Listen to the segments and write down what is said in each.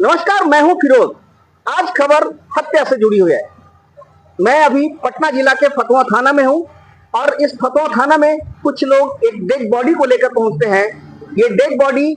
नमस्कार, मैं हूं फिरोज। आज खबर हत्या से जुड़ी हुई है। मैं अभी पटना जिला के फतुहा थाना में हूं और इस फतुहा थाना में कुछ लोग एक डेड बॉडी को लेकर पहुंचते हैं। ये डेड बॉडी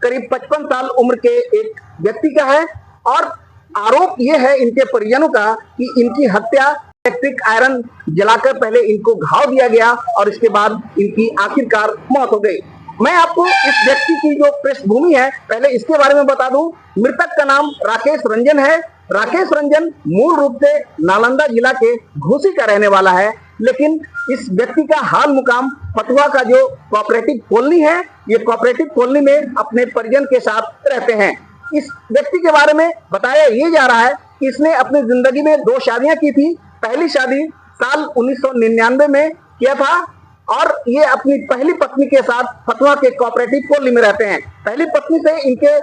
करीब 55 साल उम्र के एक व्यक्ति का है और आरोप ये है इनके परिजनों का कि इनकी हत्या इलेक्ट्रिक आयरन जलाकर पहले इनको घाव दिया गया और इसके बाद इनकी आखिरकार मौत हो गई। मैं आपको इस व्यक्ति की जो पृष्ठभूमि है पहले इसके बारे में बता दूं। मृतक का नाम राकेश रंजन है। राकेश रंजन मूल रूप से नालंदा जिला के घोसी का रहने वाला है, लेकिन इस व्यक्ति का हाल मुकाम फतुहा का जो कोऑपरेटिव कॉलोनी है, ये कोऑपरेटिव कॉलोनी में अपने परिजन के साथ रहते हैं। इस व्यक्ति के बारे में बताया ये जा रहा है कि इसने अपनी जिंदगी में 2 शादियां की थी। पहली शादी साल 1999 में किया था और ये अपनी पहली पत्नी के साथ फतुहा के कोऑपरेटिव कॉलोनी में रहते हैं। पहली पत्नी से इनके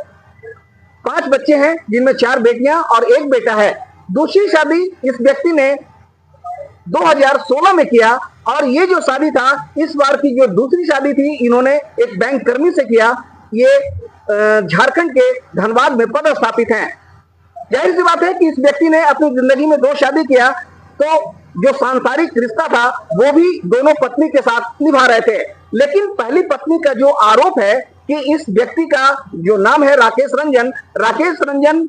5 बच्चे हैं, जिनमें 4 बेटियां और 1 बेटा है। दूसरी शादी इस व्यक्ति ने 2016 में किया और ये जो शादी था, इस बार की जो दूसरी शादी थी, इन्होंने एक बैंक कर्मी से किया। ये झारखंड के धनबाद में पदस्थापित हैं। जाहिर सी बात है कि इस व्यक्ति ने अपनी जिंदगी में 2 शादी किया, तो जो सांसारिक रिश्ता था वो भी दोनों पत्नी के साथ निभा रहे थे। लेकिन पहली पत्नी का जो आरोप है कि इस व्यक्ति का जो नाम है राकेश रंजन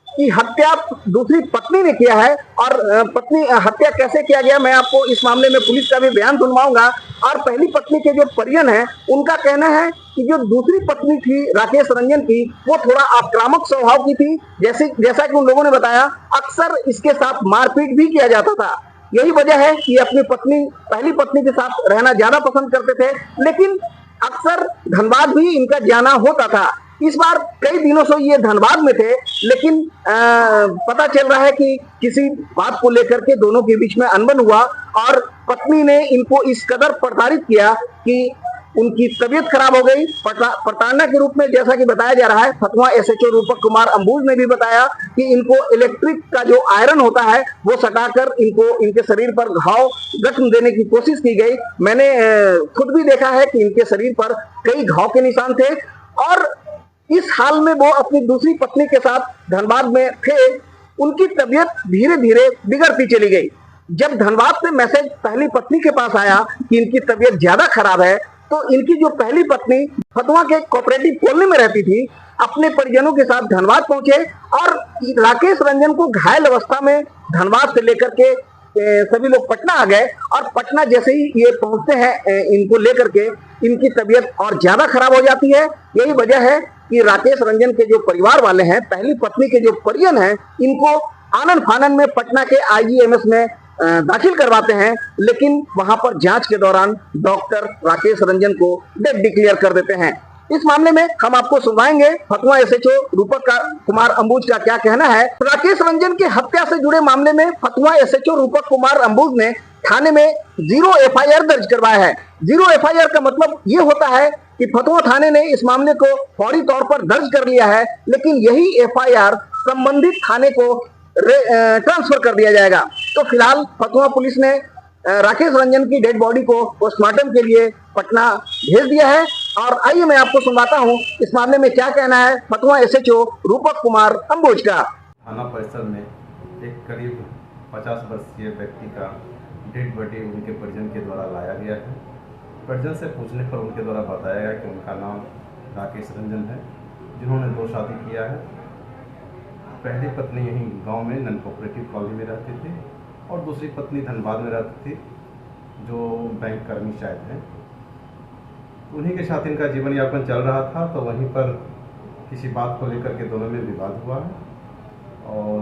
की हत्या दूसरी पत्नी ने किया है। और पत्नी हत्या कैसे किया गया, मैं आपको इस मामले में पुलिस का भी बयान सुनवाऊंगा। और पहली पत्नी के जो परिजन है, उनका कहना है कि जो दूसरी पत्नी थी राकेश रंजन की, वो थोड़ा आक्रामक स्वभाव की थी। जैसा कि उन लोगों ने बताया, अक्सर इसके साथ मारपीट भी किया जाता था। यही वजह है कि अपनी पहली पत्नी के साथ रहना ज्यादा पसंद करते थे, लेकिन अक्सर धनबाद भी इनका जाना होता था। इस बार कई दिनों से ये धनबाद में थे, लेकिन पता चल रहा है कि किसी बात को लेकर के दोनों के बीच में अनबन हुआ और पत्नी ने इनको इस कदर प्रताड़ित किया कि उनकी तबीयत खराब हो गई। प्रताड़ना के रूप में, जैसा कि बताया जा रहा है, फतुहा एसएचओ रूपक कुमार अंबुज ने भी बताया कि इनको इलेक्ट्रिक का जो आयरन होता है वो सटाकर इनको इनके शरीर पर घाव जख्म देने की कोशिश की गई। मैंने खुद भी देखा है कि इनके शरीर पर कई घाव के निशान थे और इस हाल में वो अपनी दूसरी पत्नी के साथ धनबाद में थे। उनकी तबीयत धीरे धीरे बिगड़ती चली गई। जब धनबाद से मैसेज पहली पत्नी के पास आया कि इनकी तबीयत ज्यादा खराब है, तो इनकी जो पहली पत्नी फतुहा के कोऑपरेटिव कॉलोनी में रहती थी, अपने परिजनों के साथ धनबाद पहुंचे और राकेश रंजन को घायल अवस्था में धनबाद से लेकर के सभी लोग पटना आ गए। और पटना जैसे ही ये पहुंचते हैं इनको लेकर के, इनकी तबीयत और ज्यादा खराब हो जाती है। यही वजह है कि राकेश रंजन के जो परिवार वाले हैं, पहली पत्नी के जो परिजन हैं, इनको आनन फानन में पटना के आईजीएमएस में दाखिल करवाते हैं, लेकिन वहां पर जांच के दौरान डॉक्टर राकेश रंजन को डेड डिक्लेयर कर देते हैं। इस मामले में हम आपको सुनवाएंगे फतुहा एसएचओ रूपक कुमार अंबुज का क्या कहना है। राकेश रंजन की हत्या से जुड़े मामले में फतुहा एसएचओ रूपक कुमार अंबुज ने थाने में 0 एफआईआर दर्ज करवाया है। 0 एफआईआर का मतलब ये होता है कि फतुहा थाने ने इस मामले को फौरी तौर पर दर्ज कर लिया है, लेकिन यही एफआईआर संबंधित थाने को ट्रांसफर कर दिया जाएगा। तो फिलहाल फतुहा पुलिस ने राकेश रंजन की डेड बॉडी को पोस्टमार्टम के लिए पटना भेज दिया है। और आइए मैं आपको सुनाता हूं इस मामले में क्या कहना है फतुहा एसएचओ रूपक कुमार अंबुज का। थाना परिसर में एक करीब 50 वर्षीय व्यक्ति का डेड बॉडी उनके परिजन के द्वारा लाया गया है। परिजन से पूछने पर उनके द्वारा बताया गया कि उनका नाम राकेश रंजन है, जिन्होंने 2 शादी किया है। पहली पत्नी यहीं गांव में नन कोऑपरेटिव कॉलोनी में रहती थी और दूसरी पत्नी धनबाद में रहती थी, जो बैंक कर्मी शायद हैं। उन्हीं के साथ इनका जीवन यापन चल रहा था, तो वहीं पर किसी बात को लेकर के दोनों में विवाद हुआ है और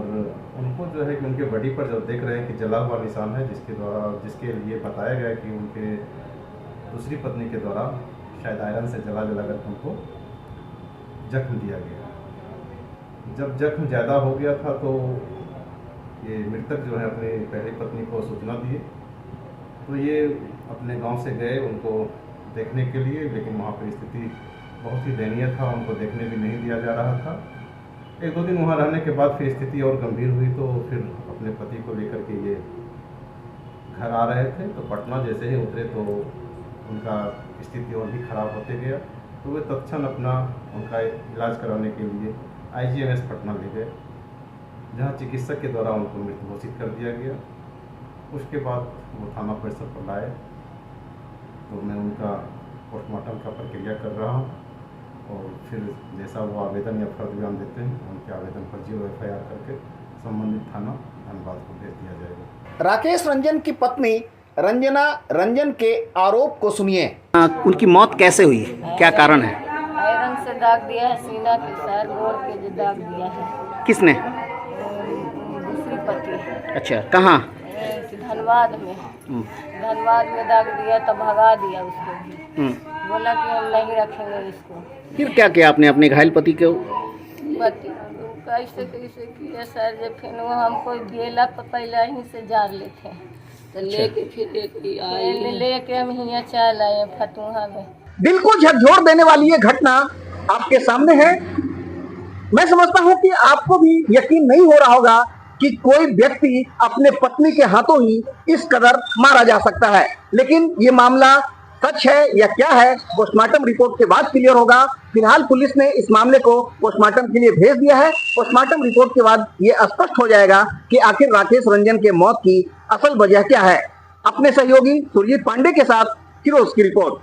उनको जो है कि उनके बॉडी पर जब देख रहे हैं कि जला हुआ निशान है, जिसके लिए बताया गया कि उनके दूसरी पत्नी के द्वारा शायद आयरन से जला कर उनको जख्म दिया गया। जब जख्म ज़्यादा हो गया था तो ये मृतक जो है अपनी पहली पत्नी को सूचना दिए, तो ये अपने गांव से गए उनको देखने के लिए, लेकिन वहाँ पर स्थिति बहुत ही दयनीय था, उनको देखने भी नहीं दिया जा रहा था। 1-2 दिन वहाँ रहने के बाद फिर स्थिति और गंभीर हुई, तो फिर अपने पति को लेकर के ये घर आ रहे थे। तो पटना जैसे ही उतरे तो उनका स्थिति और भी खराब होते गया, तो वे तत्क्षण अपना उनका इलाज कराने के लिए IGMS पटना ले गए, जहां चिकित्सक के द्वारा उनको मृत घोषित कर दिया गया। उसके बाद वो थाना परिसर पर लाए, तो मैं उनका पोस्टमार्टम का प्रक्रिया कर रहा हूँ, और फिर जैसा वो आवेदन या फर्द बयान देते हैं, उनके आवेदन पर 0 FIR करके संबंधित थाना धनबाद को भेज दिया जाएगा। राकेश रंजन की पत्नी रंजना रंजन के आरोप को सुनिए। उनकी मौत कैसे हुई, क्या कारण है? आयरन से दाग दिया है, सीना के साथ गोड़ के जो दाग दिया है। किसने? दूसरी पति। अच्छा, कहाँ? धनबाद में। धनबाद में दाग दिया तो भगा दिया उसको। बोला कि हम नहीं रखेंगे इसको। फिर क्या किया आपने अपने घायल पति को? पति कैसे कैसे किया सर, जब फिर वो हमको गेला तो पहले ही से जार लेते तो लेके फिर लेके हम यहाँ चल आए फतुहा में। दिल को झकझोर देने वाली ये घटना आपके सामने है। मैं समझता हूं कि आपको भी यकीन नहीं हो रहा होगा कि कोई व्यक्ति अपने पत्नी के हाथों ही इस कदर मारा जा सकता है, लेकिन ये मामला सच है या क्या है, पोस्टमार्टम रिपोर्ट के बाद क्लियर होगा। फिलहाल पुलिस ने इस मामले को पोस्टमार्टम के लिए भेज दिया है। पोस्टमार्टम रिपोर्ट के बाद ये स्पष्ट हो जाएगा कि आखिर राकेश रंजन के मौत की असल वजह क्या है। अपने सहयोगी सुरजीत पांडे के साथ फिरोज की रिपोर्ट।